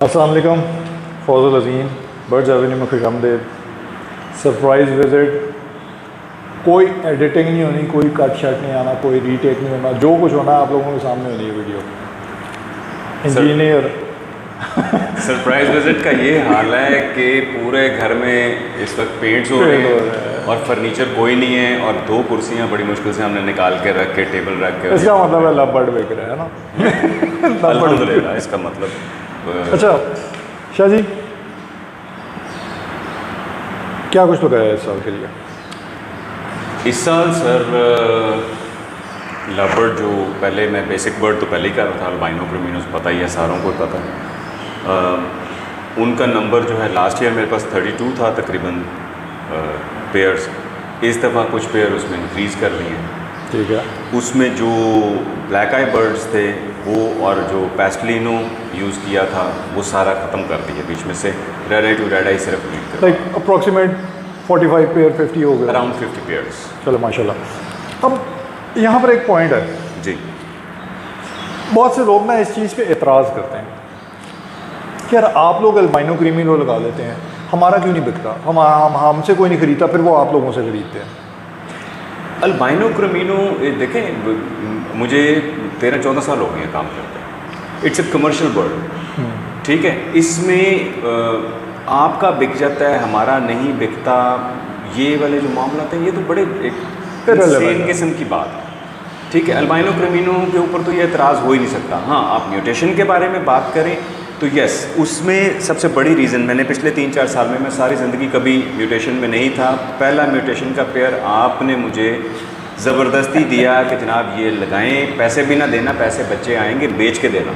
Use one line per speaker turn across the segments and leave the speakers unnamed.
अस्सलाम वालेकुम, फौजुल अज़ीम, birds Avenue में खुशामदीद। सरप्राइज़ विज़िट, कोई एडिटिंग नहीं होनी, कोई कट शट नहीं आना, कोई रीटेक नहीं होना, जो कुछ होना आप लोगों के सामने होनी है वीडियो। इंजीनियर
सरप्राइज विजिट का ये हाल है कि पूरे घर में इस वक्त पेंट्स हो रहे हैं और फर्नीचर कोई नहीं है और दो कुर्सियां बड़ी मुश्किल से हमने निकाल के रख के टेबल रख के।
इसका मतलब है लबड़ बिक रहा है ना।
अल्हम्दुलिल्लाह, इसका मतलब
अच्छा शाह जी, क्या कुछ लगाया है इस साल के लिए?
इस साल सर लबर्ड जो पहले मैं बेसिक बर्ड तो पहले ही कर रहा था, अल्बाइनो क्रिमिनोस पता ही है, सारों को पता है। उनका नंबर जो है लास्ट ईयर मेरे पास 32 था तकरीबन पेयर्स। इस दफ़ा कुछ पेयर उसमें इंक्रीज़ कर लिए हैं।
ठीक है।
उसमें जो ब्लैक आई बर्ड्स थे वो और जो पेस्टलिनो यूज़ किया था वो सारा ख़त्म कर दिया बीच में से। रेड आई टू रेड आई सिर्फ रीड कर
लाइक अप्रॉक्सीमेट 45 पेयर 50 हो गए,
अराउंड 50 पेयर्स।
चलो माशाल्लाह। अब यहाँ पर एक पॉइंट है
जी,
बहुत से लोग ना इस चीज़ पे एतराज़ करते हैं कि यार आप लोग अल्बाइनो क्रीमिनो लगा लेते हैं, हमारा क्यों नहीं बिकता, हमसे कोई नहीं खरीदता, फिर वो आप लोगों से खरीदते हैं।
अल्बाइनो क्रिमिनो देखें, मुझे 13-14 साल हो गए हैं काम करते। इट्स अ कमर्शियल बर्ड, ठीक है। इसमें आपका बिक जाता है, हमारा नहीं बिकता, ये वाले जो मामला हैं ये तो बड़े एक किस्म की बात है, ठीक है। अल्बाइनो क्रिमिनो के ऊपर तो ये एतराज़ हो ही नहीं सकता। हाँ, आप म्यूटेशन के बारे में बात करें तो यस, उसमें सबसे बड़ी रीज़न, मैंने पिछले 3-4 साल में, मैं सारी ज़िंदगी कभी म्यूटेशन में नहीं था, पहला म्यूटेशन का पेयर आपने मुझे ज़बरदस्ती दिया कि जनाब ये लगाएं, पैसे भी ना देना, पैसे बच्चे आएंगे बेच के देना,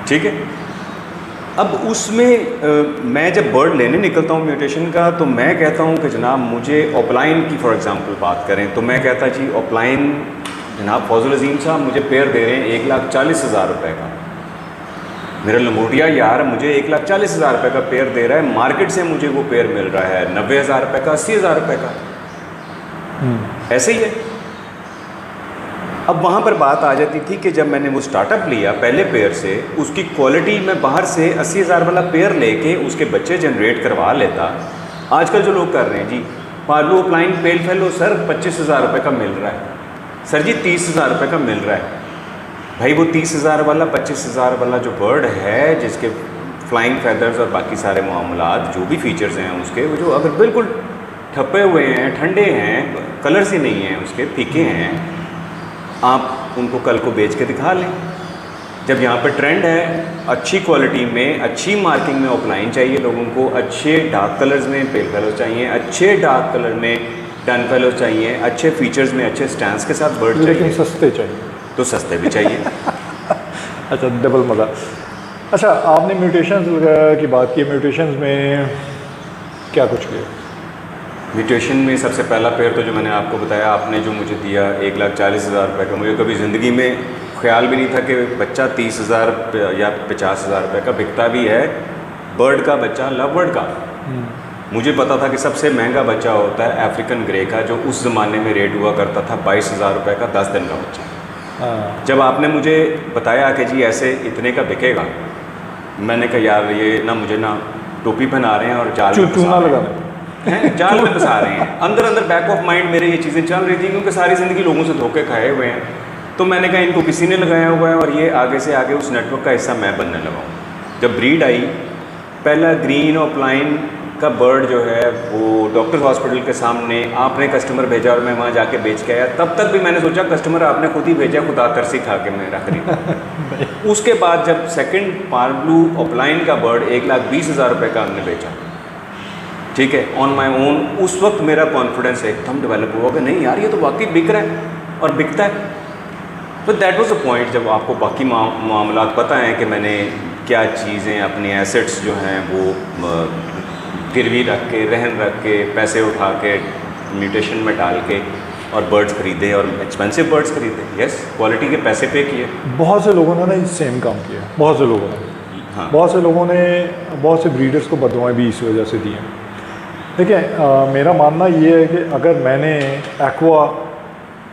ठीक है। अब उसमें मैं जब बर्ड लेने निकलता हूँ म्यूटेशन का तो मैं कहता हूँ कि जनाब मुझे ओपलाइन की फॉर एग्ज़ाम्पल बात करें तो मैं कहता जी ओपलाइन जनाब फौजुल अज़ीम साहब मुझे पेयर दे रहे हैं 1,40,000 रुपये का। मेरा लंगोटिया यार मुझे 1,40,000 रुपये का पेयर दे रहा है, मार्केट से मुझे वो पेयर मिल रहा है 90,000 रुपये का, 80,000 रुपये का, ऐसे ही है। अब वहाँ पर बात आ जाती थी कि जब मैंने वो स्टार्टअप लिया पहले पेयर से, उसकी क्वालिटी मैं बाहर से 80,000 वाला पेयर लेके उसके बच्चे जनरेट करवा लेता। आजकल जो लोग कर रहे हैं जी, पार्लो ओपलाइन पेल फेलो सर 25,000 रुपये का मिल रहा है, सर जी 30,000 रुपये का मिल रहा है। भाई वो 30,000 वाला 25,000 वाला जो बर्ड है जिसके फ्लाइंग फैदर्स और बाकी सारे मामलात जो भी फीचर्स हैं उसके, वो जो अगर बिल्कुल ठप्पे हुए हैं, ठंडे हैं, कलर्स ही नहीं हैं उसके, फीके हैं, आप उनको कल को बेच के दिखा लें। जब यहाँ पर ट्रेंड है अच्छी क्वालिटी में, अच्छी मार्किंग में ऑफलाइन चाहिए लोगों को, अच्छे डार्क कलर्स में पेल फेलोज चाहिए, अच्छे डार्क कलर में डन फेलोज चाहिए, अच्छे फीचर्स में अच्छे स्टैंड्स के साथ बर्ड चाहिए,
सस्ते चाहिए
तो सस्ते भी चाहिए।
अच्छा, डबल मज़ा। अच्छा, आपने म्यूटेशंस की बात की, म्यूटेशंस में क्या कुछ किया?
म्यूटेशन में सबसे पहला पेयर तो जो मैंने आपको बताया, आपने जो मुझे दिया 1,40,000 रुपये का, मुझे कभी ज़िंदगी में ख्याल भी नहीं था कि बच्चा 30,000 या 50,000 रुपये का बिकता भी है। बर्ड का बच्चा, लव बर्ड का, मुझे पता था कि सबसे महंगा बच्चा होता है अफ्रीकन ग्रे का, जो उस ज़माने में रेट हुआ करता था 22,000 रुपये का 10 दिन का बच्चा। जब आपने मुझे बताया कि जी ऐसे इतने का बिकेगा, मैंने कहा यार ये ना मुझे ना टोपी पहना रहे हैं और जाल में फंसा रहे हैं, जाल में फंसा रहे हैं। अंदर अंदर बैक ऑफ माइंड मेरे ये चीज़ें चल रही थी, क्योंकि सारी ज़िंदगी लोगों से धोखे खाए हुए हैं। तो मैंने कहा इनको किसी ने लगाया हुआ है और ये आगे से आगे उस नेटवर्क का हिस्सा मैं बनने लगा हूँ। जब ब्रीड आई, पहला ग्रीन ऑफलाइन का बर्ड जो है वो डॉक्टर्स हॉस्पिटल के सामने आपने कस्टमर भेजा और मैं वहाँ जाके बेच के आया। तब तक भी मैंने सोचा कस्टमर आपने खुद ही भेजा, खुदा तरसी खा के मैं रख रही। उसके बाद जब सेकंड पार्ब्लू ऑफलाइन का बर्ड 1,20,000 रुपये का हमने बेचा, ठीक है, ऑन माई ओन, उस वक्त मेरा कॉन्फिडेंस एकदम डेवलप हुआ कि नहीं यार ये तो वाकई बिक रहा है और बिकता है। तो दैट वाज द पॉइंट, जब आपको बाकी मामलात पता हैं कि मैंने क्या चीज़ें अपनी एसेट्स जो हैं वो गिरवी रख के, रहन रख के, पैसे उठा के म्यूटेशन में डाल के और बर्ड्स खरीदे और एक्सपेंसिव बर्ड्स खरीदे। यस, क्वालिटी के पैसे पे किए।
बहुत से लोगों ने ना सेम काम किया, बहुत से लोगों ने,
हाँ,
बहुत से लोगों ने, बहुत से ब्रीडर्स को बददुआएं भी इस वजह से दी हैं। देखिए, मेरा मानना ये है कि अगर मैंने एक्वा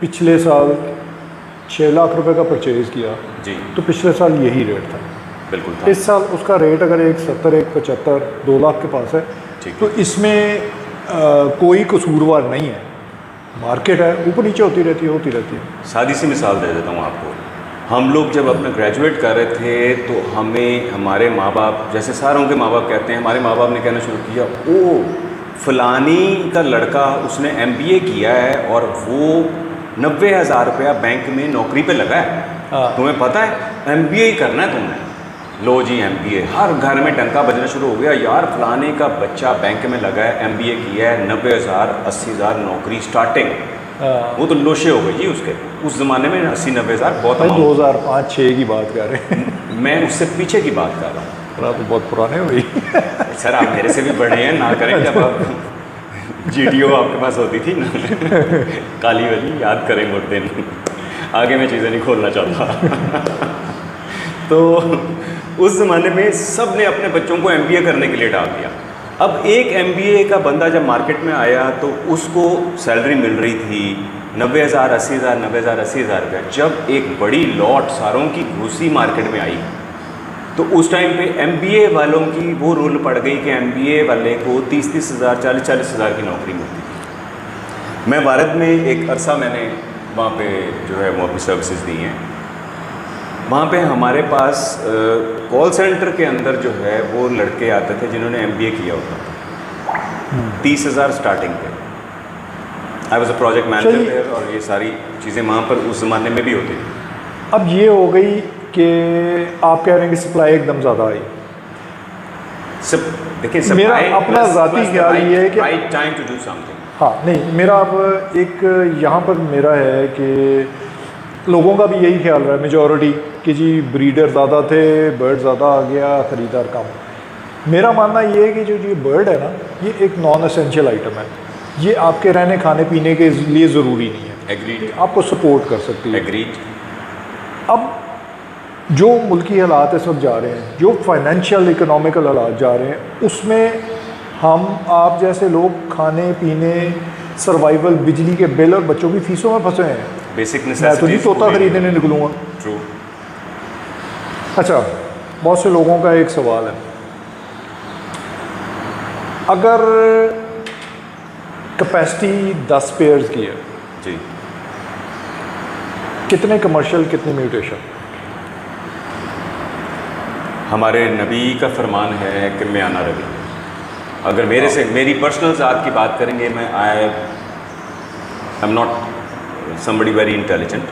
पिछले साल 6 लाख रुपए का परचेज़ किया
जी,
तो पिछले साल यही रेट था।
बिल्कुल था।
इस साल उसका रेट अगर 170, 175, 2 लाख के पास है,
ठीक
तो इसमें कोई कसूरवार नहीं है। मार्केट है, ऊपर नीचे होती रहती है।
सादी सी मिसाल दे देता हूँ आपको। हम लोग जब अपना ग्रेजुएट कर रहे थे तो हमें हमारे माँ बाप, जैसे सारों के माँ बाप कहते हैं, हमारे माँ बाप ने कहना शुरू किया, ओ फलानी का लड़का उसने MBA किया है और वो 90,000 रुपया बैंक में नौकरी पे लगा है, तुम्हें पता है MBA ही करना है तुमने, लो जी MBA। हर घर में डंका बजना शुरू हो गया, यार फलाने का बच्चा बैंक में लगा है, MBA किया है, 90,000 80,000 नौकरी स्टार्टिंग। वो तो लोशे हो गई जी उसके। उस ज़माने में 80-90,000 बहुत।
2005-6 की बात कर रहे हैं।
मैं उससे पीछे की बात कर रहा हूँ।
तो बहुत पुराने हुई।
सर आप मेरे से भी बड़े हैं, ना करें जब आप GTO आपके पास होती थी ना काली वाली, याद करें वो दिन। आगे मैं चीज़ें नहीं खोलना चाहता। तो उस ज़माने में सब ने अपने बच्चों को MBA करने के लिए डाल दिया। अब एक MBA का बंदा जब मार्केट में आया तो उसको सैलरी मिल रही थी 90,000 80,000 90,000 80,000 रुपये। जब एक बड़ी लॉट सारों की घुसी मार्केट में आई तो उस टाइम पे MBA वालों की वो रूल पड़ गई कि MBA वाले को 30,000 40,000 की नौकरी मिलती थी। मैं भारत में एक अरसा मैंने वहाँ पे जो है वो अपनी सर्विसेज दी हैं। वहाँ पे हमारे पास कॉल सेंटर के अंदर जो है वो लड़के आते थे जिन्होंने MBA किया होता था। 30,000 स्टार्टिंग पे। I was a project manager there, और ये सारी चीज़ें वहाँ पर उस ज़माने में भी होती थी।
अब ये हो गई कि आप कह रहे हैं कि सप्लाई एकदम ज़्यादा आई।
सब देखिए,
मेरा अपना ज़ाती ख्याल ये है कि
right time to do something.
हाँ, नहीं, मेरा अब एक यहाँ पर मेरा है कि लोगों का भी यही ख्याल रहा है, मेजॉरिटी, कि जी ब्रीडर ज़्यादा थे, बर्ड ज़्यादा आ गया, ख़रीदार कम। मेरा मानना ये है कि जो ये बर्ड है ना, ये एक नॉन एसेंशियल आइटम है। ये आपके रहने खाने पीने के लिए ज़रूरी नहीं है।
एग्रीड।
आपको सपोर्ट कर सकती है।
एग्रीड।
अब जो मुल्की हालात इस वक्त जा रहे हैं, जो फाइनेंशियल इकोनॉमिकल हालात जा रहे हैं, उसमें हम आप जैसे लोग खाने पीने, सर्वाइवल, बिजली के बिल और बच्चों की फीसों में फंसे हैं।
बेसिक
मैं तो नहीं
नेसेसिटीज
तोता खरीदने निकलूँगा।
ट्रू।
अच्छा, बहुत से लोगों का एक सवाल है, अगर कैपेसिटी 10 पेयर्स की है,
जी,
कितने कमर्शियल, कितने म्यूटेशन?
हमारे नबी का फरमान है कि म्याना रवि। अगर मेरे से मेरी पर्सनल ज़ात की बात करेंगे, मैं I am not somebody very intelligent.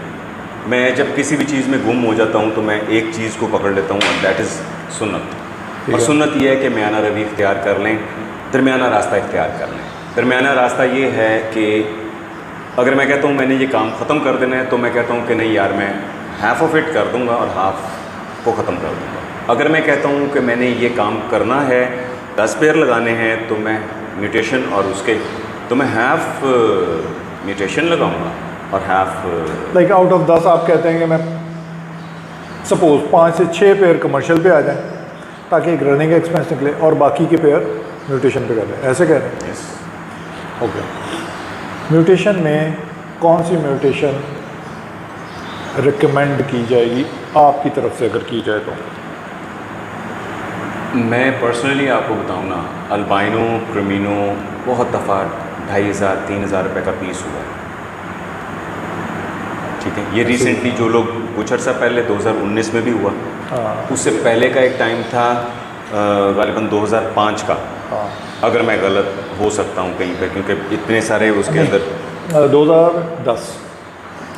मैं जब किसी भी चीज़ में गुम हो जाता हूँ तो मैं एक चीज़ को पकड़ लेता हूँ, और दैट इज़ सुन्नत। और सुन्नत ये है कि म्याना रवि इख्तियार कर लें, दरमियाना रास्ता इख्तियार कर लें। दरमियाना रास्ता ये है कि अगर मैं कहता हूँ मैंने ये काम ख़त्म कर देना है, तो मैं कहता हूँ कि नहीं यार, मैं हाफ ऑफ इट कर दूँगा और हाफ को ख़त्म कर दूँगा। अगर मैं कहता हूँ कि मैंने ये काम करना है, 10 पेयर लगाने हैं, तो मैं म्यूटेशन और उसके तो मैं हाफ म्यूटेशन लगाऊंगा और हाफ
लाइक आउट ऑफ 10 आप कहते हैं कि मैं सपोज 5 से 6 पेयर कमर्शियल पे आ जाएं, ताकि एक रनिंग एक्सपेंस निकले, और बाकी के पेयर म्यूटेशन पे कर लें, ऐसे कह रहे हैं?
यस।
ओके। म्यूटेशन में कौन सी म्यूटेशन रिकमेंड की जाएगी आपकी तरफ से, अगर की जाए तो?
मैं पर्सनली आपको बताऊँ ना, अल्बाइनो क्रिमिनो बहुत दफ़ा 2,500-3,000 रुपये का पीस हुआ है। ठीक है, ये रिसेंटली जो लोग कुछ अर्सा पहले 2019 में भी हुआ, उससे पहले का एक टाइम था गालिबन 2005 का। अगर मैं गलत हो सकता हूँ कहीं पे, क्योंकि इतने सारे उसके अंदर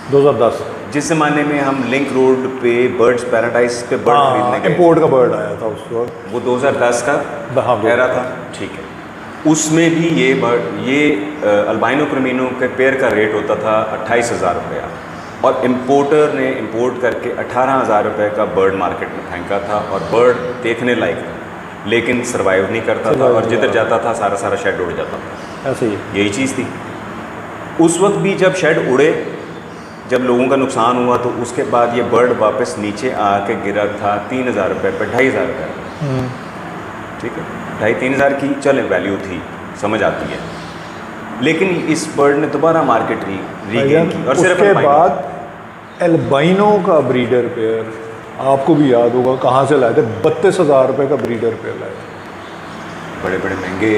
2010
जिस ज़माने में हम लिंक रोड पे बर्ड्स पैराडाइज पे बर्ड खरीदने गए,
इंपोर्ट का बर्ड आया था उस वक्त,
वो 2010 का एरा था। ठीक है, उसमें भी ये बर्ड, ये अल्बाइनो क्रिमिनो के पेयर का रेट होता था 28,000 रुपया, और इम्पोर्टर ने इंपोर्ट करके 18,000 रुपये का बर्ड मार्केट में फेंका था, और बर्ड देखने लायक था, लेकिन सर्वाइव नहीं करता था, और जिधर जाता था सारा शेड उड़ जाता था।
ऐसे ही
यही चीज़ थी उस वक्त भी। जब शेड उड़े, जब लोगों का नुकसान हुआ, तो उसके बाद ये बर्ड वापस नीचे आके गिरा था 3,000 रुपये पर, 2,500 रुपये। ठीक है, 2,500-3,000 की चले वैल्यू थी, समझ आती है, लेकिन इस बर्ड ने दोबारा मार्केट रीगेन की। और सिर्फ
उसके बाद एल्बाइनो का ब्रीडर पेयर आपको भी याद होगा कहाँ से लाए थे, 32,000 रुपये का ब्रीडर पेयर लाए थे।
बड़े बड़े महंगे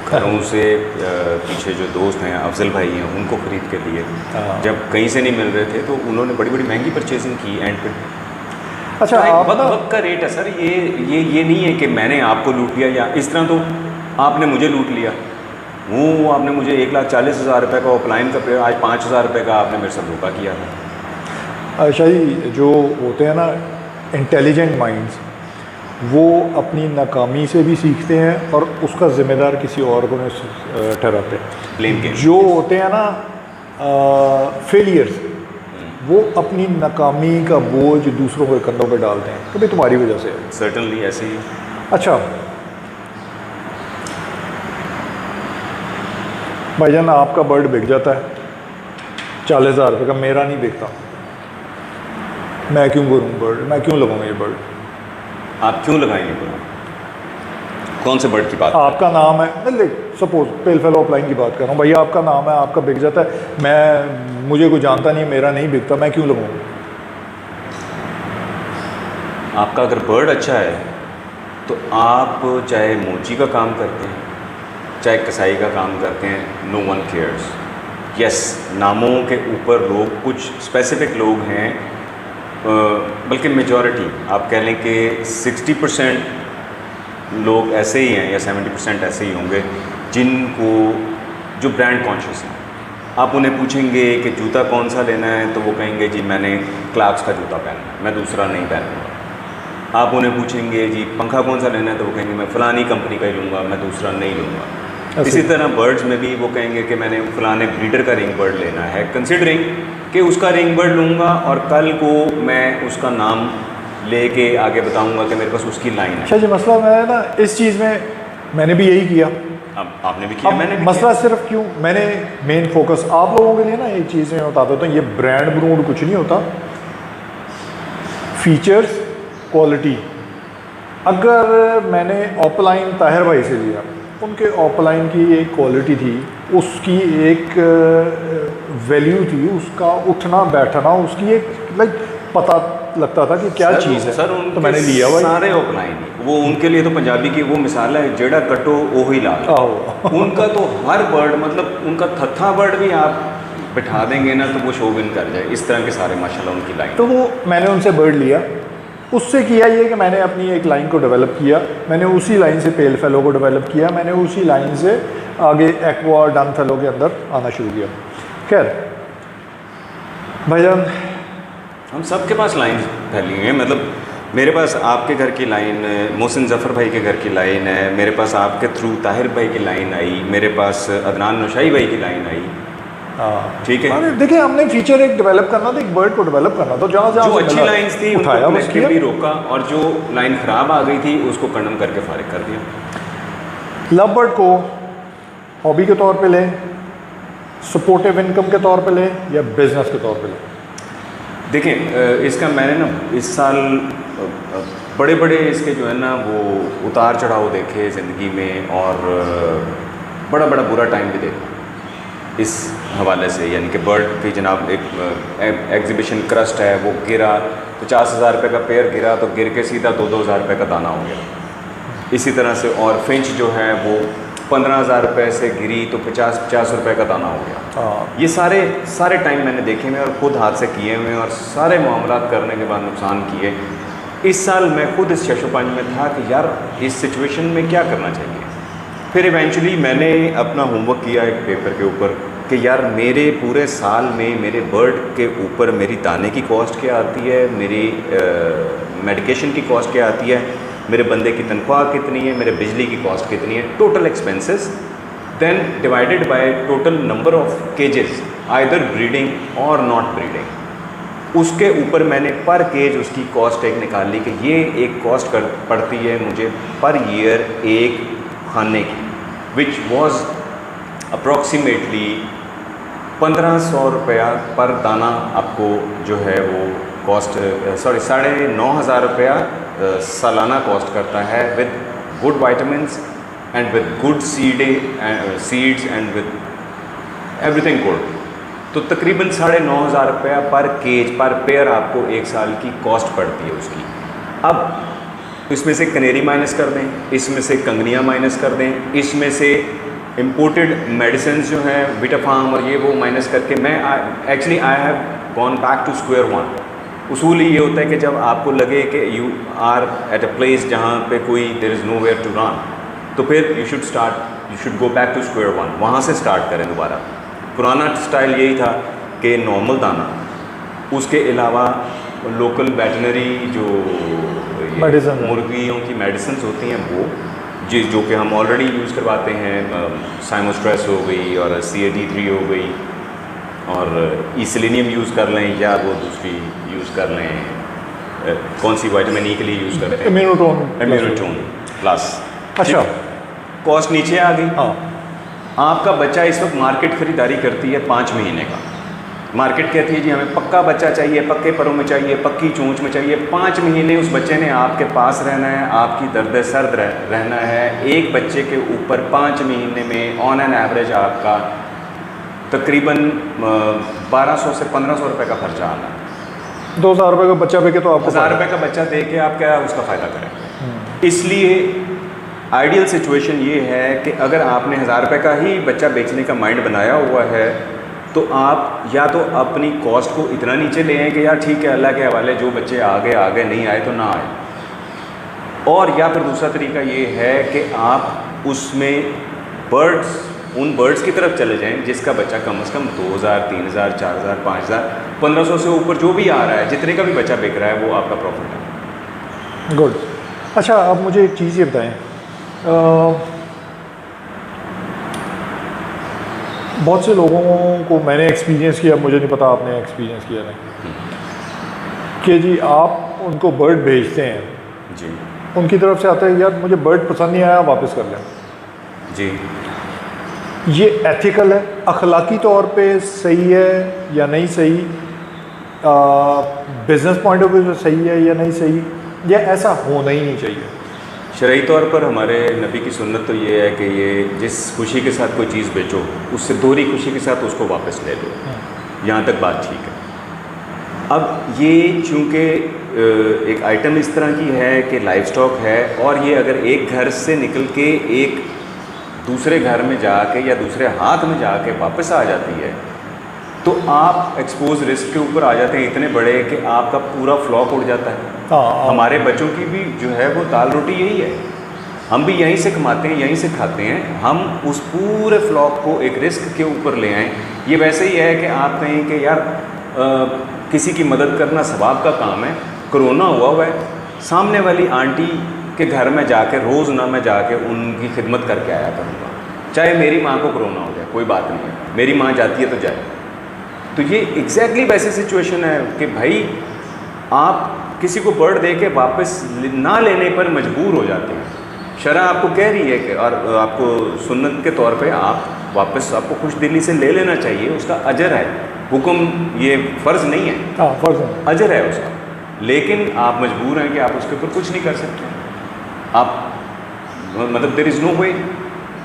घरों से पीछे जो दोस्त हैं अफजल भाई हैं उनको ख़रीद के लिए,
हाँ।
जब कहीं से नहीं मिल रहे थे तो उन्होंने बड़ी बड़ी महंगी परचेजिंग की एंड पे।
अच्छा, आप
वक्त वक्त का रेट है सर, ये नहीं है कि मैंने आपको लूट लिया या इस तरह, तो आपने मुझे लूट लिया। वो आपने मुझे 1,40,000 रुपये का ऑफलाइन का पेड़ आज 5,000 रुपये का आपने मेरे साथ धोखा किया था।
अच्छा जी, जो होते हैं ना इंटेलिजेंट माइंड्स, वो अपनी नाकामी से भी सीखते हैं और उसका ज़िम्मेदार किसी और को नहीं ठहराते।
ब्लेम गेम
जो होते हैं ना फेलियर्स, वो अपनी नाकामी का बोझ दूसरों के कंधों पर डालते हैं, कभी तुम्हारी वजह से है।
सर्टनली ऐसे ही।
अच्छा भाईजान, आपका बर्ड बिक जाता है 40,000 रुपये का, मेरा नहीं बिकता। मैं क्यों करूँ बर्ड, मैं क्यों लगाऊँ ये बर्ड?
आप क्यों लगाएंगे बोलो? कौन से बर्ड की बात?
आपका नाम है, सपोज पेल फेलो ऑफलाइन की बात कर रहा हूँ, भैया आपका नाम है, आपका बिक जाता है, मुझे कोई जानता नहीं, मेरा नहीं बिकता, मैं क्यों लगाऊँ?
आपका अगर बर्ड अच्छा है तो आप चाहे मोची का काम करते हैं, चाहे कसाई का काम करते हैं, नो वन केयर्स। यस, नामों के ऊपर लोग, कुछ स्पेसिफिक लोग हैं, बल्कि मेजॉरिटी आप कह लें कि 60% लोग ऐसे ही हैं या 70% ऐसे ही होंगे जिनको, जो ब्रांड कॉन्शियस हैं। आप उन्हें पूछेंगे कि जूता कौन सा लेना है तो वो कहेंगे जी मैंने क्लार्क्स का जूता पहनना है, मैं दूसरा नहीं पहनूँगा। आप उन्हें पूछेंगे जी पंखा कौन सा लेना है तो वो कहेंगे मैं फ़लानी कंपनी का ही लूँगा, मैं दूसरा नहीं लूँगा। इसी तरह बर्ड्स में भी वो कहेंगे कि मैंने फ़लाने ब्रीडर का रिंग बर्ड लेना है, कंसिडरिंग कि उसका रिंग बर्ड लूँगा और कल को मैं उसका नाम लेके आगे बताऊँगा कि मेरे पास उसकी लाइन है।
अच्छा जी, मसला मैं ना इस चीज़ में मैंने भी यही किया।
अब आपने भी किया, मैंने भी
मसला सिर्फ क्यों, मैंने मेन फोकस आप लोगों के लिए ना एक चीज़ में बता देता हूँ, ये ब्रांड ब्रूड कुछ नहीं होता, फीचर्स, क्वालिटी। अगर मैंने ऑफलाइन ताहिर भाई से लिया, उनके ऑफलाइन की एक क्वालिटी थी, उसकी एक वैल्यू थी, उसका उठना बैठना, उसकी एक लाइक पता लगता था कि क्या चीज़ है,
सर
तो मैंने लिया भाई।
सारे ऑफलाइन, वो उनके लिए तो पंजाबी की वो मिसाल है, जेड़ा कटो ओही लाल। उनका तो हर बर्ड, मतलब उनका थत्था बर्ड भी आप बिठा देंगे ना तो वो शो विन कर जाए, इस तरह के सारे माशाल्लाह उनकी लाइन।
तो वो मैंने उनसे बर्ड लिया, उससे किया ये कि मैंने अपनी एक लाइन को डेवलप किया, मैंने उसी लाइन से पेल फेलो को डेवलप किया, मैंने उसी लाइन से आगे एक्वा डन फेलो के अंदर आना शुरू किया। खैर भाईजान,
हम सब के पास लाइन फैली हुई है, मतलब मेरे पास आपके घर की लाइन, मोहसिन जफ़र भाई के घर की लाइन है, मेरे पास आपके थ्रू ताहिर भाई की लाइन आई, मेरे पास अदनान नौशाई भाई की लाइन आई।
हाँ
ठीक है,
देखिए हमने फीचर एक डेवलप करना था, एक बर्ड को डेवलप करना था, जहाँ
जो अच्छी लाइन्स थी
उठाया
उनको
बस
एक्टिवली रोका और जो लाइन ख़राब आ गई थी उसको कंडम करके फारिग कर दिया।
लव बर्ड को हॉबी के तौर पे लें, सपोर्टिव इनकम के तौर पे लें या बिजनेस के तौर पे लें?
देखें, इसका मैंने ना इस साल बड़े बड़े इसके जो है ना वो उतार चढ़ाव देखे ज़िंदगी में, और बड़ा बड़ा बुरा टाइम भी देखा इस हवाले से, यानी कि बर्ड की जनाब एक एग्जीबिशन क्रस्ट है वो गिरा, 50,000 रुपये का पेयर गिरा तो गिर के सीधा 2,000 रुपये का दाना हो गया। इसी तरह से और फिंच जो है वो 15,000 रुपये से गिरी तो 50 रुपये का दाना हो गया। ये सारे टाइम मैंने देखे हुए और ख़ुद हाथ से किए हुए और सारे मामलात करने के बाद नुकसान किए। इस साल मैं खुद इस शशोपंज में था कि यार इस सिचुएशन में क्या करना चाहिए। फिर इवेंचुअली मैंने अपना होमवर्क किया एक पेपर के ऊपर कि यार मेरे पूरे साल में मेरे बर्ड के ऊपर मेरी दाने की कॉस्ट क्या आती है, मेरी मेडिकेशन की कॉस्ट क्या आती है, मेरे बंदे की तनख्वाह कितनी है, मेरे बिजली की कॉस्ट कितनी है, total expenses, then divided by total number of cages either breeding और नॉट ब्रीडिंग। उसके ऊपर मैंने पर केज उसकी कॉस्ट एक निकाल ली कि ये एक कॉस्ट पड़ती है मुझे पर ईयर एक खाने की, विच वॉज अप्रॉक्सीमेटली 1,500 रुपया पर दाना आपको जो है वो कॉस्ट 9,500 रुपया सालाना कॉस्ट करता है with good vitamins and with good seeds and with everything good. तो तकरीबन 9,500 रुपया पर केज पर पेयर आपको 1 साल की कॉस्ट पड़ती है उसकी। अब इसमें से कनेरी माइनस कर दें, इसमें से कंगनियाँ माइनस कर दें, इसमें से इम्पोर्टेड मेडिसिन जो हैं विटाफार्म और ये वो माइनस करके मैं actually I have gone back to square one. उसूल ये होता है कि जब आपको लगे कि you are at a place जहाँ पे कोई there is no where to run, तो फिर you should go back to square one, वहाँ से स्टार्ट करें दोबारा। पुराना स्टाइल यही था कि नॉर्मल दाना, उसके अलावा लोकल वेटनरी जो मुर्गियों की मेडिसिन होती हैं वो जो कि हम ऑलरेडी यूज़ करवाते हैं, साइमोस्ट्रेस हो गई और CAD3 हो गई और ईसेलेनियम यूज़ कर लें या वो दूसरी यूज़ कर लें, कौन सी विटामिन E के लिए यूज़ करते हैं, इम्यूनोटोन प्लस।
अच्छा,
कॉस्ट नीचे आ गई।
हाँ,
आपका बच्चा इस वक्त मार्केट ख़रीदारी करती है 5 महीने का। मार्केट कहती है जी हमें पक्का बच्चा चाहिए, पक्के परों में चाहिए, पक्की चोंच में चाहिए। 5 महीने उस बच्चे ने आपके पास रहना है, आपकी दर्द सर्द रहना है। एक बच्चे के ऊपर 5 महीने में ऑन एन एवरेज आपका तकरीबन 1200 से 1500 रुपये का खर्चा आना है।
2,000 रुपये का बच्चा दे के तो आपको
1,000 रुपये का बच्चा दे के आप क्या उसका फ़ायदा करें। इसलिए आइडियल सिचुएशन ये है कि अगर आपने 1,000 रुपये का ही बच्चा बेचने का माइंड बनाया हुआ है तो आप या तो अपनी कॉस्ट को इतना नीचे ले आएँ कि यार ठीक है अल्लाह के हवाले, जो बच्चे आगे नहीं आए तो ना आए, और या फिर दूसरा तरीका ये है कि आप उसमें उन बर्ड्स की तरफ चले जाएं जिसका बच्चा कम से कम 2,000, 3,000, 4,000, 5,000, 1,500 से ऊपर जो भी आ रहा है, जितने का भी बच्चा बिक रहा है वो आपका प्रॉफिट है।
गुड। अच्छा, अब मुझे एक चीज़ ये बताएं, बहुत से लोगों को मैंने एक्सपीरियंस किया, मुझे नहीं पता आपने एक्सपीरियंस किया नहीं, कि जी आप उनको बर्ड भेजते हैं
जी,
उनकी तरफ से आता है यार मुझे बर्ड पसंद नहीं आया, वापस कर लें।
जी,
ये एथिकल है, अखलाकी तौर पे सही है या नहीं सही, बिज़नेस पॉइंट ऑफ व्यू से सही है या नहीं सही, या ऐसा होना ही नहीं चाहिए?
शरई तौर पर हमारे नबी की सुन्नत तो ये है कि ये जिस खुशी के साथ कोई चीज़ बेचो उससे दोहरी खुशी के साथ उसको वापस ले लो, यहाँ तक बात ठीक है। अब ये चूँकि एक आइटम इस तरह की है कि लाइफ स्टॉक है, और ये अगर एक घर से निकल के एक दूसरे घर में जाके या दूसरे हाथ में जाके वापस आ जाती है तो आप एक्सपोज रिस्क के ऊपर आ जाते हैं इतने बड़े कि आपका पूरा फ्लॉक उड़ जाता है। हमारे बच्चों की भी जो है वो दाल रोटी यही है, हम भी यहीं से कमाते हैं, यहीं से खाते हैं, हम उस पूरे फ्लॉक को एक रिस्क के ऊपर ले आएँ। ये वैसे ही है कि आप कहें कि यार किसी की मदद करना सवाब का काम है, कोरोना हुआ है, सामने वाली आंटी के घर में जाके रोज़ मैं जाके उनकी खिदमत करके आया करूँगा, चाहे मेरी माँ को कोरोना हो जाए कोई बात नहीं है, मेरी माँ जाती है तो जाए। तो ये एग्जैक्टली वैसी सिचुएशन है कि भाई आप किसी को बर्ड दे के वापस ना लेने पर मजबूर हो जाते हैं। शरअ आपको कह रही है कि और आपको सुन्नत के तौर पे आप वापस आपको खुश दिली से ले लेना चाहिए, उसका अजर है, हुक्म ये फ़र्ज़ नहीं है,
फ़र्ज़ है,
अजर है उसका, लेकिन आप मजबूर हैं कि आप उसके ऊपर कुछ नहीं कर सकते। आप मतलब देयर इज़ नो वे,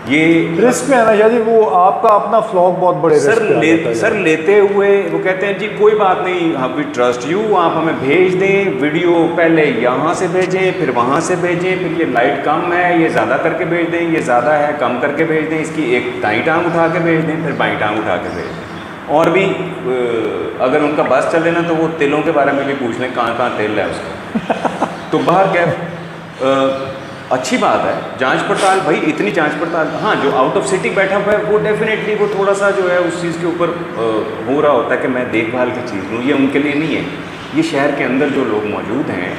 ये
रिस्क में है ना यार, वो आपका अपना फ्लॉक बहुत बड़े
सर लेते हुए वो कहते हैं जी कोई बात नहीं, हाँ वी ट्रस्ट यू, आप हमें भेज दें वीडियो, पहले यहाँ से भेजें फिर वहाँ से भेजें, फिर ये लाइट कम है ये ज़्यादा करके भेज दें, ये ज़्यादा है कम करके भेज दें, इसकी एक दाईं टांग उठा के भेज दें, फिर बाईं टांग उठा के भेज दें। और भी अगर उनका बस चले ना तो वो तेलों के बारे में भी पूछ लें कहाँ तेल है उसका। तो बाहर क्या अच्छी बात है, जांच पड़ताल, भाई इतनी जांच पड़ताल, हाँ जो आउट ऑफ सिटी बैठा हुआ है वो डेफिनेटली वो थोड़ा सा जो है उस चीज़ के ऊपर हो रहा होता है कि मैं देखभाल की चीज़ लूँ, ये उनके लिए नहीं है। ये शहर के अंदर जो लोग मौजूद हैं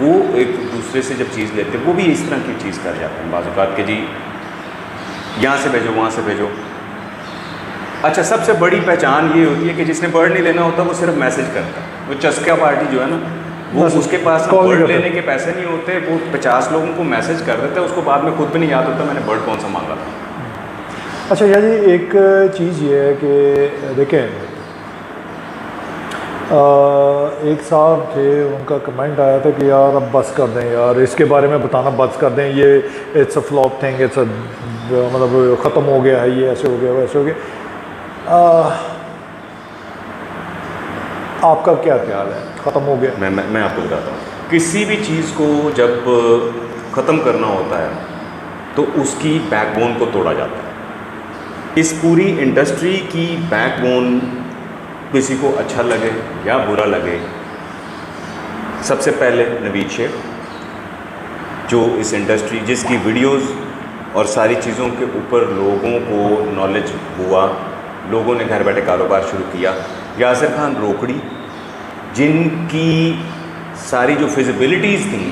वो एक दूसरे से जब चीज़ लेते हैं वो भी इस तरह की चीज़ कर जाते हैं बाज़ औक़ात के जी यहाँ से भेजो वहाँ से भेजो। अच्छा, सबसे बड़ी पहचान ये होती है कि जिसने बर्ड नहीं लेना होता वो सिर्फ मैसेज करता है, वो चस्का पार्टी जो है ना वो उसके पास बर्ड लेने के पैसे नहीं होते, वो 50 लोगों को मैसेज कर देता है, उसको बाद में खुद भी नहीं याद होता मैंने बर्ड कौन सा मांगा था।
अच्छा यार जी, एक चीज़ ये है कि देखें, एक साहब थे उनका कमेंट आया था कि यार अब बस कर दें यार, इसके बारे में बताना बस कर दें, ये it's a flop thing, it's मतलब ख़त्म हो गया है, ये ऐसे हो गया वैसे हो गया। आपका क्या ख्याल है, ख़त्म हो गया?
मैं आपको बताता हूँ, किसी भी चीज़ को जब ख़त्म करना होता है तो उसकी बैकबोन को तोड़ा जाता है। इस पूरी इंडस्ट्री की बैकबोन, किसी को अच्छा लगे या बुरा लगे, सबसे पहले नवीद शेख, जो इस इंडस्ट्री, जिसकी वीडियोस और सारी चीज़ों के ऊपर लोगों को नॉलेज हुआ, लोगों ने घर बैठे कारोबार शुरू किया। यासिर खान रोकड़ी, जिनकी सारी जो फिजिबिलिटीज़ थी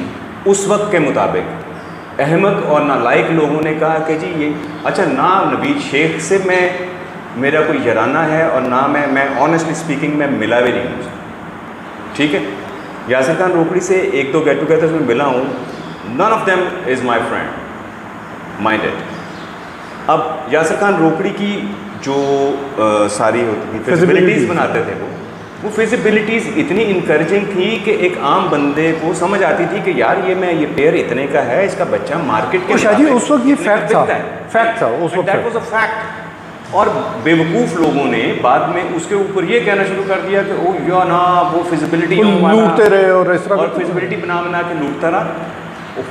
उस वक्त के मुताबिक, अहमक और नालायक लोगों ने कहा कि जी ये अच्छा, ना नवीद शेख से मेरा कोई यराना है और ना मैं ऑनेस्टली स्पीकिंग मैं मिला भी नहीं हूँ, ठीक है। यासिर खान रोकड़ी से एक दो गेट टुगेदर्स में मिला हूँ, none of them is my friend minded. अब यासिर खान रोकड़ी की जो सारी होती थी फिजिबिलिटीज़ बनाते थे, वो फिजिबिलिटीज़ इतनी इनकरेजिंग थी कि एक आम बंदे को समझ आती थी कि यार ये पेयर इतने का है, इसका बच्चा मार्केट के
शायद उस वक्त ये फैक्ट था उस वक्त,
दैट वाज अ फैक्ट। और बेवकूफ़ लोगों ने बाद में उसके ऊपर ये कहना शुरू कर दिया कि ओ या ना, वो फिजिबिलिटी
लूटते रहे और इस तरह,
और फिजिबिलिटी बना के लूटता रहा।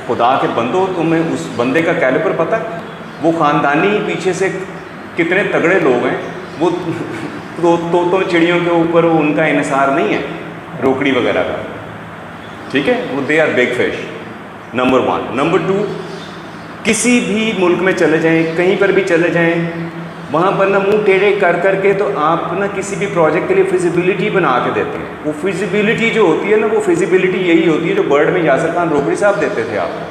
खुदा के बंदो, तुम्हें उस बंदे का कैलिबर पता है? वो ख़ानदानी पीछे से कितने तगड़े लोग हैं, वो तो चिड़ियों के ऊपर उनका इन्हिसार नहीं है रोकड़ी वगैरह का, ठीक है। वो they are big fish, number 1। Number 2, किसी भी मुल्क में चले जाएं, कहीं पर भी चले जाएं, वहाँ पर ना मुंह टेढ़े कर करके तो आप ना किसी भी प्रोजेक्ट के लिए फिजिबिलिटी बना के देते हैं। वो फिजिबिलिटी जो होती है ना, वो फिजिबिलिटी यही होती है जो बर्ड में यासिर खान रोकड़ी साहब देते थे आपको।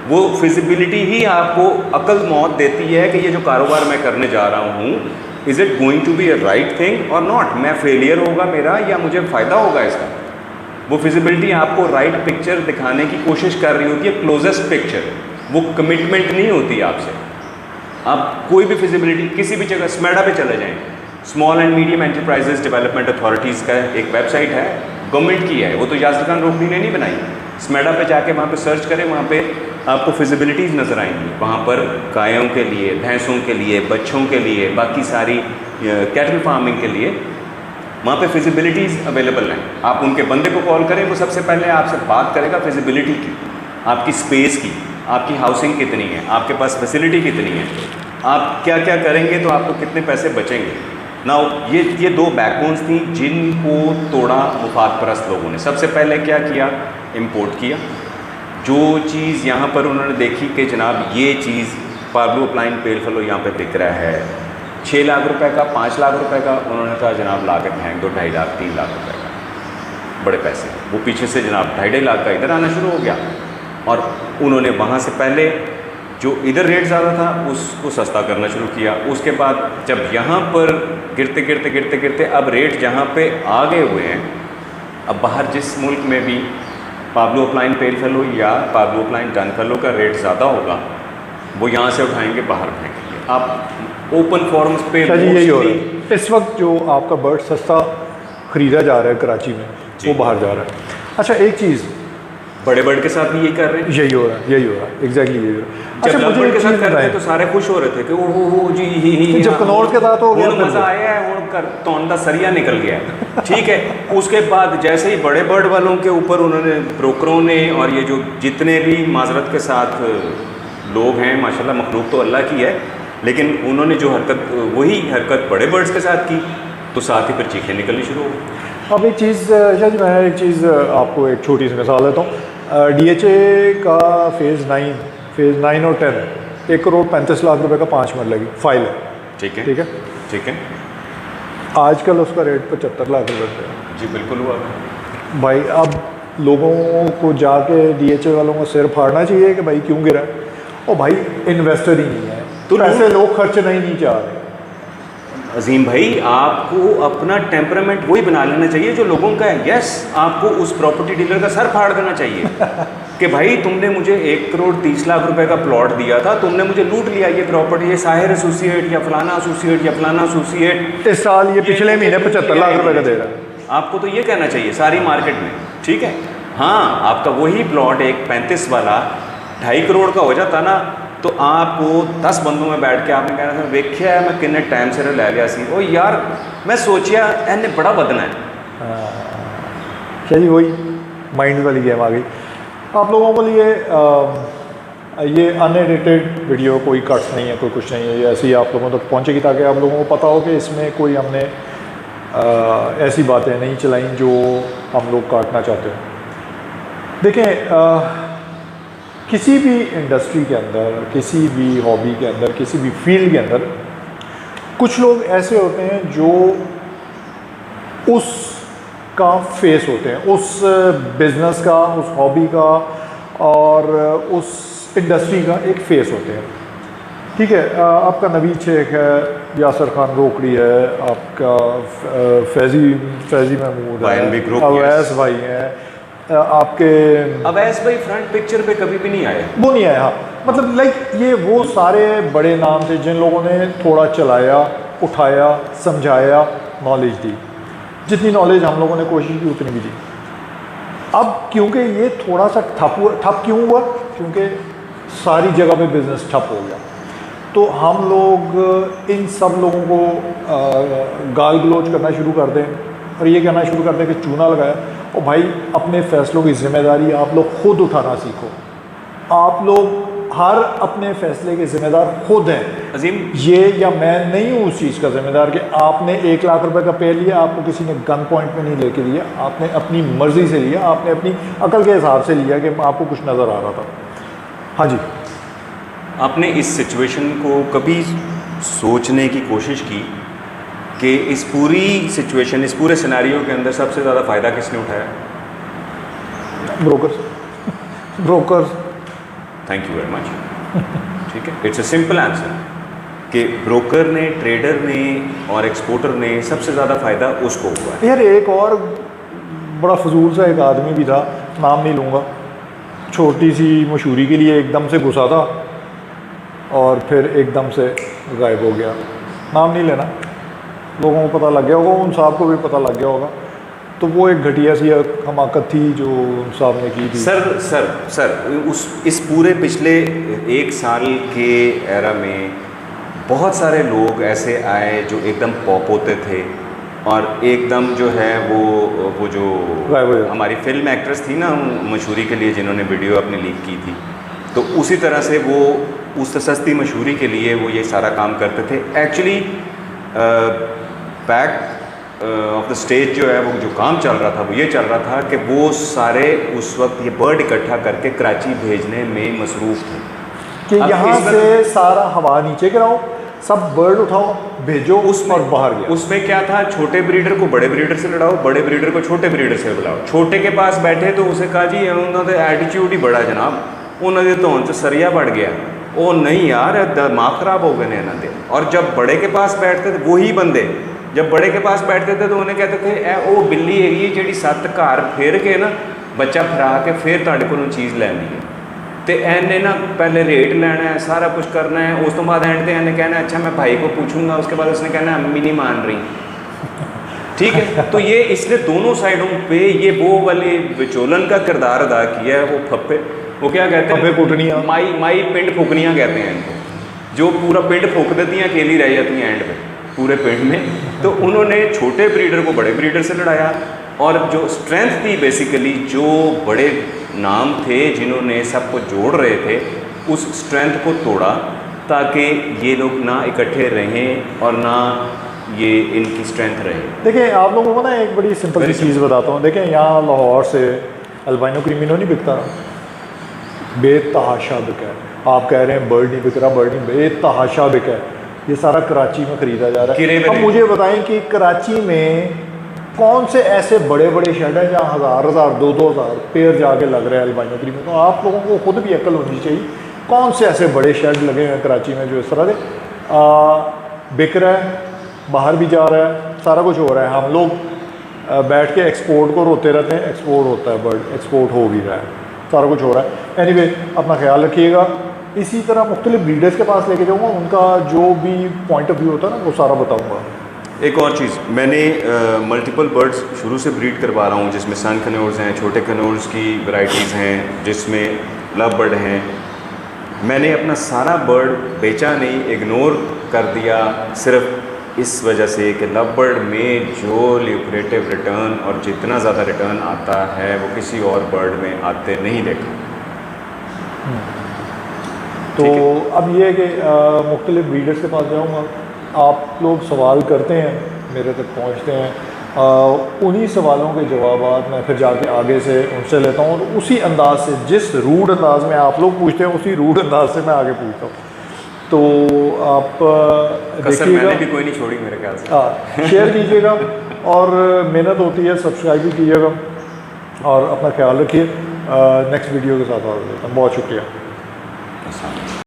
वो फिजिबिलिटी ही आपको अकल मौत देती है कि ये जो कारोबार मैं करने जा रहा हूँ, is it going to be a right thing और नॉट, मैं फेलियर होगा मेरा या मुझे फ़ायदा होगा इसका। वो फिजिबिलिटी आपको राइट पिक्चर दिखाने की कोशिश कर रही होती है, क्लोजेस्ट पिक्चर। वो कमिटमेंट नहीं होती आपसे। आप कोई भी फिजिबिलिटी किसी भी जगह, स्मेडा पे चले जाएं, small and medium enterprises development authorities का एक वेबसाइट है, गवर्नमेंट की है, वो तो यासिर खान रोकड़ी ने नहीं बनाई। स्मेडा पे जाके वहाँ पे सर्च करें, वहाँ पे आपको फिजिबिलिटीज़ नज़र आएंगी। वहाँ पर गायों के लिए, भैंसों के लिए, बच्चों के लिए, बाकी सारी कैटल फार्मिंग के लिए वहाँ पे फिजिबिलिटीज़ अवेलेबल हैं। आप उनके बंदे को कॉल करें, वो सबसे पहले आपसे बात करेगा फिजिबिलिटी की, आपकी स्पेस की, आपकी हाउसिंग कितनी है, आपके पास फैसिलिटी कितनी है, आप क्या क्या करेंगे तो आपको कितने पैसे बचेंगे। नाउ ये दो बैकबोन्स थी जिनको तोड़ा मुफाद परस्त लोगों ने। सबसे पहले क्या किया, इंपोर्ट किया। जो चीज़ यहाँ पर उन्होंने देखी कि जनाब ये चीज़ पाब्लो अप्लाइन पेल फलो यहाँ पे बिक रहा है 6 लाख रुपए का, 5 लाख रुपए का, उन्होंने कहा जनाब ला के फेंक दो 2.5 लाख 3 लाख रुपए का, बड़े पैसे। वो पीछे से जनाब 2.5 लाख का इधर आना शुरू हो गया और उन्होंने वहाँ से पहले जो इधर रेट ज़्यादा था उसको सस्ता करना शुरू किया। उसके बाद जब यहाँ पर गिरते गिरते गिरते गिरते अब रेट जहाँ पे आ गए हुए हैं, अब बाहर जिस मुल्क में भी पाब्लो अप्लाइन पेल फेलो या पाब्लो अप्लाइन डन फेलो का रेट ज़्यादा होगा, वो यहाँ से उठाएंगे बाहर फेंकेंगे। आप ओपन फॉर्म्स पे
यही हो रहा है इस वक्त, जो आपका बर्ड सस्ता ख़रीदा जा रहा है कराची में, वो बाहर जा रहा है। अच्छा, एक चीज़
बड़े बर्ड के साथ भी यही कर रहे हैं,
यही हो रहा है एग्जैक्टली यही हो रहा है।
जब
अच्छा,
मुझे के साथ करते हैं तो सारे खुश हो रहे थे कि ओहो जी ही,
जब कनौर के साथ हो गया
मज़ा आया है, उनका तौंदा सरिया निकल गया, ठीक है। उसके बाद जैसे ही बड़े बर्ड वालों के ऊपर उन्होंने, ब्रोकरों ने और ये जो जितने भी माजरत के साथ लोग हैं, माशाल्लाह मखलूक तो अल्लाह की है, लेकिन उन्होंने जो हरकत, वही हरकत बड़े बर्ड्स के साथ की, तो साथ ही फिर चीखें निकलनी शुरू हो गई।
अब एक चीज़ शायद मैं एक चीज़ आपको एक छोटी सी मिसाल देता हूँ। DHA का फेज़ 9 और 10 1 करोड़ 35 लाख रुपए का 5 मरले की फाइल है,
ठीक है,
ठीक है,
ठीक है।
आजकल उसका रेट 75 लाख रुपए है।
जी बिल्कुल हुआ
भाई, अब लोगों को जाके DHA वालों को सिर फाड़ना चाहिए कि भाई क्यों गिरा, और भाई इन्वेस्टर ही नहीं है तो पैसे लोग खर्च नहीं चाह रहे।
अजीम भाई, आपको अपना टेम्परामेंट वही बना लेना चाहिए जो लोगों का है। यस, आपको उस प्रॉपर्टी डीलर का सर फाड़ देना चाहिए कि भाई तुमने मुझे 1 करोड़ 30 लाख रुपए का प्लॉट दिया था, तुमने मुझे लूट लिया ये प्रॉपर्टी, ये साहिर एसोसिएट या फलाना एसोसिएट या फलाना एसोसिएट
इस साल ये पिछले महीने 75 लाख रुपए का दे रहा है।
आपको तो ये कहना चाहिए सारी मार्केट में, ठीक है। हाँ, आपका वही प्लॉट एक 35 वाला 2.5 करोड़ का हो जाता ना, तो आपको 10 बंदों में बैठ के आपने कहना था वेख्या है मैं किन्ने टाइम से ले लिया सी, ओ यार मैं सोचिया इन्हें बड़ा बदना है,
चलिए वही माइंड वाली गेम आ गई आप लोगों के लिए। ये अनएडिटेड वीडियो, कोई कट्स नहीं है, कोई कुछ नहीं है, ये ऐसी आप लोगों तक पहुंचेगी ताकि आप लोगों को पता हो कि इसमें कोई हमने ऐसी बातें नहीं चलाई जो हम लोग काटना चाहते हैं। देखें, किसी भी इंडस्ट्री के अंदर, किसी भी हॉबी के अंदर, किसी भी फील्ड के अंदर कुछ लोग ऐसे होते हैं जो उसका फेस होते हैं, उस बिज़नेस का, उस हॉबी का और उस इंडस्ट्री का एक फेस होते हैं। ठीक है, आपका नवीद शेख है, यासर खान रोकड़ी है, आपका फैज़ी महमूद है, अवैस भाई हैं, आपके
अवैस भाई फ्रंट पिक्चर पे कभी भी नहीं आए,
वो नहीं आया। हाँ, मतलब लाइक ये वो सारे बड़े नाम थे जिन लोगों ने थोड़ा चलाया, उठाया, समझाया, नॉलेज दी। जितनी नॉलेज हम लोगों ने कोशिश की उतनी भी दी। अब क्योंकि ये थोड़ा सा ठप क्यों हुआ? क्योंकि सारी जगह पे बिज़नेस ठप हो गया, तो हम लोग इन सब लोगों को गाल गलोच करना शुरू कर दें और ये कहना शुरू कर दें कि चूना लगाया। और भाई, अपने फ़ैसलों की ज़िम्मेदारी आप लोग खुद उठाना सीखो। आप लोग हर अपने फ़ैसले के ज़िम्मेदार खुद हैं।
अजीम,
ये या मैं नहीं हूँ उस चीज़ का ज़िम्मेदार कि आपने 1 लाख रुपए का पे लिया, आपको किसी ने गन पॉइंट में नहीं लेके लिया, आपने अपनी मर्ज़ी से लिया, आपने अपनी अकल के हिसाब से लिया कि आपको कुछ नज़र आ रहा था। हाँ जी,
आपने इस सिचुएशन को कभी सोचने की कोशिश की कि इस पूरी सिचुएशन, इस पूरे सिनेरियो के अंदर सबसे ज़्यादा फ़ायदा किसने उठाया?
Brokers.
Thank you very much. ठीक है, इट्स अ सिंपल आंसर कि ब्रोकर ने, ट्रेडर ने और एक्सपोर्टर ने सबसे ज़्यादा फ़ायदा उसको हुआ है।
यार, एक और बड़ा फजूल सा एक आदमी भी था, नाम नहीं लूँगा, छोटी सी मशहूरी के लिए एकदम से घुसा था और फिर एकदम से गायब हो गया। नाम नहीं लेना, लोगों को पता लग गया होगा, उन साहब को भी पता लग गया होगा। तो वो एक घटिया सी हमाकत थी जो उन साहब ने की थी।
सर इस पूरे पिछले 1 साल के एरा में बहुत सारे लोग ऐसे आए जो एकदम पॉप होते थे और एकदम जो है वो जो हमारी फिल्म एक्ट्रेस थी ना मशहूरी के लिए, जिन्होंने वीडियो अपनी लीक की थी, तो उसी तरह से वो उस सस्ती मशहूरी के लिए वो ये सारा काम करते थे। Actually back of the stage जो है वो जो काम चल रहा था वो ये चल रहा था कि वो सारे उस वक्त ये बर्ड इकट्ठा करके कराची भेजने में मसरूफ़ थे
कि यहाँ से सारा हवा नीचे गिराओ, सब बर्ड उठाओ, भेजो
उसमें,
और बाहर गया।
उसमें क्या था, छोटे ब्रीडर को बड़े ब्रीडर से लड़ाओ, बड़े ब्रीडर को छोटे ब्रीडर से बुलाओ। छोटे के पास बैठे तो उसे कहा जी उन्होंने एटीट्यूड ही बड़ा जनाब, उन्होंने तो सरिया बढ़ गया, ओ नहीं यार दिमाग ख़राब हो गए इन्होंने। और जब बड़े के पास बैठते थे वही बंदे, जब बड़े के पास बैठते थे तो उन्हें कहते थे ए ओ बिल्ली है जी 7 घर फेर के ना बच्चा फरा के फिर तुहाडे कोलों चीज़ लैनी है, तो एने ना पहले रेट लेना है, सारा कुछ करना है, उस तो बाद एंड पे एने कहना है अच्छा मैं भाई को पूछूंगा, उसके बाद उसने कहना अम्मी नहीं मान रही। ठीक है, तो ये इसने दोनों साइडों पे ये वो वाले विचोलन का किरदार अदा किया है। वो फप्पे, वो क्या कहते हैं, माई पिंड फूकनियाँ कहते हैं इनको, जो पूरा पिंड फूक देती हैं, अकेली रह जाती हैं एंड पे पूरे पिंड में। तो उन्होंने छोटे ब्रीडर को बड़े ब्रीडर से लड़ाया और जो स्ट्रेंथ थी बेसिकली, जो बड़े नाम थे जिन्होंने सबको जोड़ रहे थे, उस स्ट्रेंथ को तोड़ा ताकि ये लोग ना इकट्ठे रहें और ना ये इनकी स्ट्रेंथ रहे।
देखिए, आप लोगों को ना एक बड़ी सिंपल सी चीज़ बताता हूँ। देखें, यहाँ लाहौर से अल्बाइनो क्रीमिनो नहीं बिकता, बेतहाशा बिका है। आप कह रहे हैं बर्ड नहीं बिक रहा, बर्ड नहीं, बेतहाशा बिका है। ये सारा कराची में ख़रीदा जा रहा है। अब मुझे बताएं कि कराची में कौन से ऐसे बड़े बड़े शेड हैं जहाँ 1000 2,000 पेयर जाके लग रहे हैं अल्बाइनो क्रीमिनो। तो आप लोगों को खुद भी अक्ल होनी चाहिए, कौन से ऐसे बड़े शेड लगे हुए हैं कराची में जो इस तरह से बिक रहा है, बाहर भी जा रहा है, सारा कुछ हो रहा है। हम लोग बैठ के एक्सपोर्ट को रोते रहते हैं, एक्सपोर्ट होता है, बर्ड एक्सपोर्ट हो भी रहा है, सारा कुछ हो रहा है। एनीवे, अपना ख्याल रखिएगा। इसी तरह मुख्तलिफ ब्रीडर्स के पास लेके जाऊँगा, उनका जो भी पॉइंट ऑफ व्यू होता है ना वो सारा बताऊँगा।
एक और चीज़, मैंने मल्टीपल बर्ड्स शुरू से ब्रीड करवा रहा हूँ, जिसमें सन कनोर्स हैं, छोटे कनोर्स की वैरायटीज़ हैं, जिसमें लव बर्ड हैं। मैंने अपना सारा बर्ड बेचा नहीं, इग्नोर कर दिया, सिर्फ इस वजह से कि लवबर्ड में जो ल्यूक्रेटिव रिटर्न और जितना ज़्यादा रिटर्न आता है वो किसी और बर्ड में आते नहीं देखा।
तो अब ये है कि मुख्तलिफ ब्रीडर्स के पास जाऊँगा, आप लोग सवाल करते हैं मेरे तक पहुँचते हैं, उन्हीं सवालों के जवाब मैं फिर जाके आगे से उनसे लेता हूँ और उसी अंदाज से, जिस रूड अंदाज में आप लोग पूछते हैं उसी रूड अंदाज से मैं आगे पूछता हूँ। तो आप देखिएगा,
मैंने भी कोई नहीं छोड़ी मेरे ख्याल से।
हाँ, शेयर कीजिएगा और मेहनत होती है, सब्सक्राइब भी कीजिएगा और अपना ख्याल रखिए। नेक्स्ट वीडियो के साथ और बहुत शुक्रिया।